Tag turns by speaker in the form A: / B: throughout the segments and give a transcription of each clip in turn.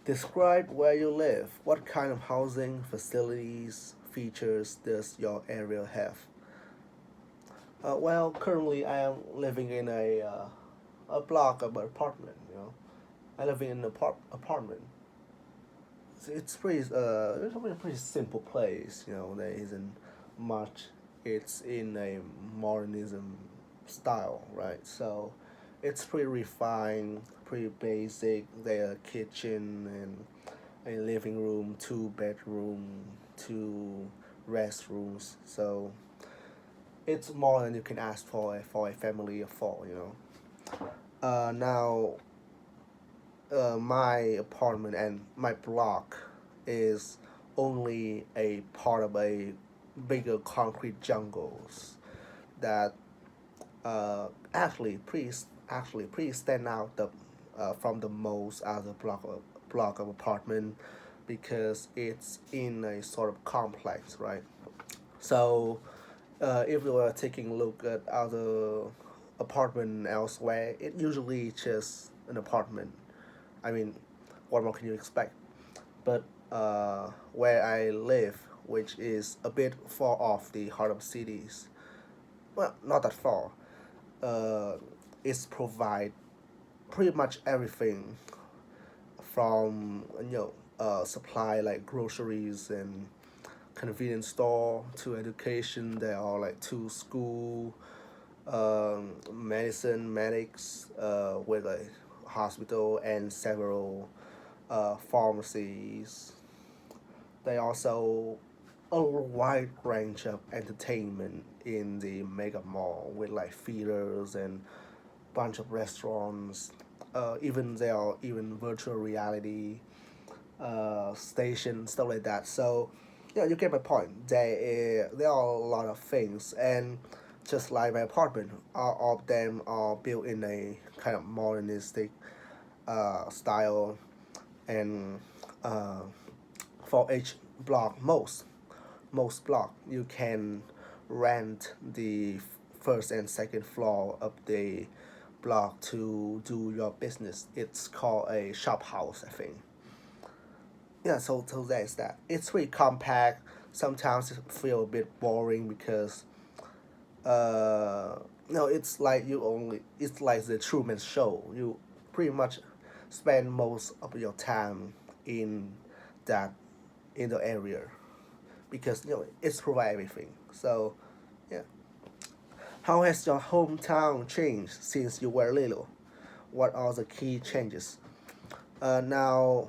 A: Describe where you live. What kind of housing, facilities, features does your area have? Well, currently I am living in a block of apartment. I live in an apartment. It's a pretty simple place. There isn't much. It's in a modernism style, right? So it's pretty refined, pretty basic. There kitchen and a living room, two bedroom, two restrooms. So it's more than you can ask for a family of four. Now my apartment and my block is only a part of a bigger concrete jungles that actually pretty stand out from the most other block of apartment because it's in a sort of complex, right? So if you are taking a look at other apartment elsewhere, it usually just an apartment. I mean, what more can you expect? But where I live, which is a bit far off the heart of cities, well, not that far, uh, it's provide pretty much everything from supply like groceries and convenience store to education. There are like two school, medicine, medics, with a hospital and several pharmacies. They also a wide range of entertainment in the mega mall with like theaters and bunch of restaurants. Even there are even virtual reality stations, stuff like that. So yeah, you get my point. There are a lot of things, and just like my apartment, all of them are built in a kind of modernistic style, and uh, for each block, most block you can rent the first and second floor of the block to do your business. It's called a shop house, I think. Yeah, so that's that. It's really compact. Sometimes it feel a bit boring because no, it's like the Truman Show. You pretty much spend most of your time in that in the area because it's provide everything. So yeah, how has your hometown changed since you were little? What are the key changes? Now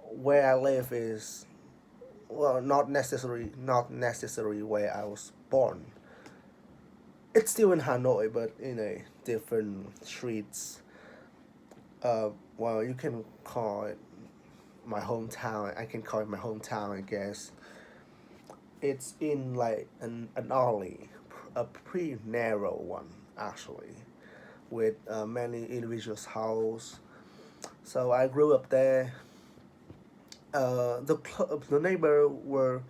A: where I live is, well, not necessary where I was born. It's still in Hanoi, but in a different streets. Well, you can call it my hometown. I can call it my hometown, I guess. It's in like an alley, a pretty narrow one actually, with many individuals' house. So I grew up there. The neighbor were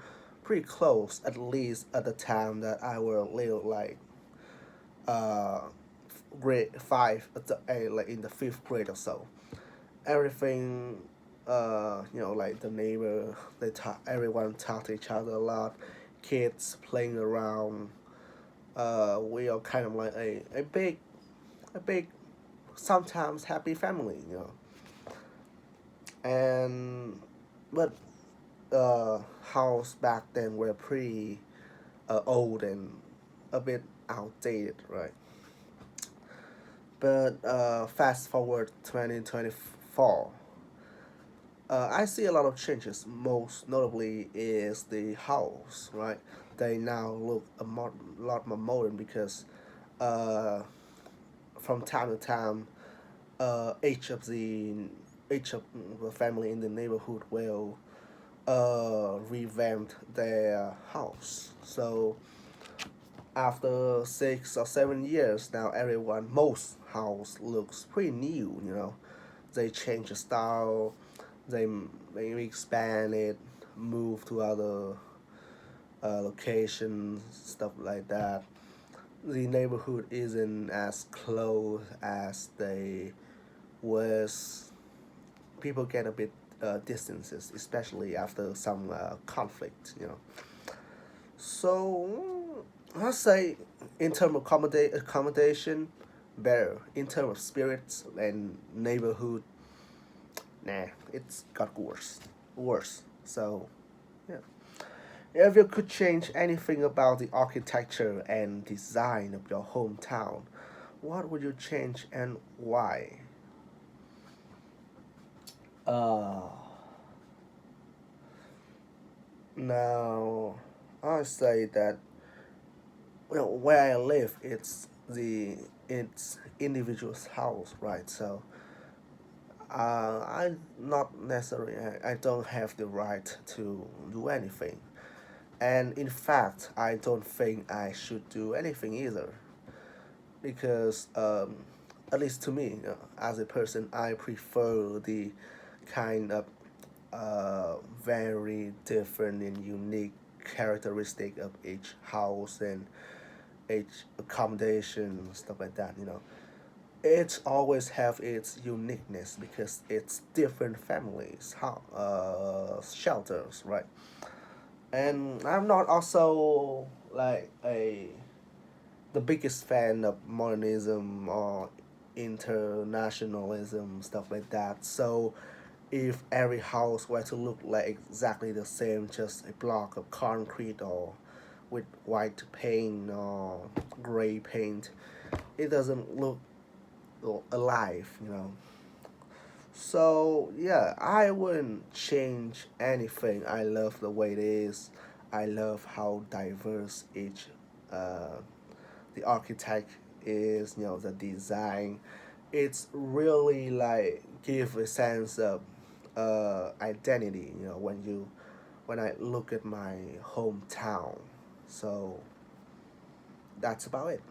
A: pretty close, at least at the time that I was little, like uh, grade five, like in the fifth grade or so. Everything, like the neighbor, everyone talk to each other a lot. Kids playing around. We are kind of like a big, sometimes happy family. And but house back then were pretty old and a bit outdated, right? But fast forward 2024, I see a lot of changes. Most notably is the house, right? They now look lot more modern because uh, from time to time, each of the family in the neighborhood will revamp their house. So after 6 or 7 years now, most house looks pretty new. They change the style, they maybe expand it, move to other locations, stuff like that. The neighborhood isn't as close as they was people get a bit distances, especially after some conflict, you know. So I say, in terms of accommodation, better. In terms of spirits and neighborhood, nah, it's got worse, worse. So yeah, if you could change anything about the architecture and design of your hometown, what would you change and why? Uh, Now, I say that, well, where I live, it's individual's house, right? So, I not necessarily I don't have the right to do anything, and in fact, I don't think I should do anything either, because at least to me, as a person, I prefer the kind of very different and unique characteristic of each house and each accommodation, stuff like that, you know. It always have its uniqueness because it's different families, shelters, right? And I'm not also like a the biggest fan of modernism or internationalism, stuff like that. So if every house were to look like exactly the same, just a block of concrete or with white paint or gray paint, it doesn't look alive, you know. So yeah, I wouldn't change anything. I love the way it is. I love how diverse each uh, the architect is, you know, the design. It's really like give a sense of identity, you know, when I look at my hometown. So that's about it.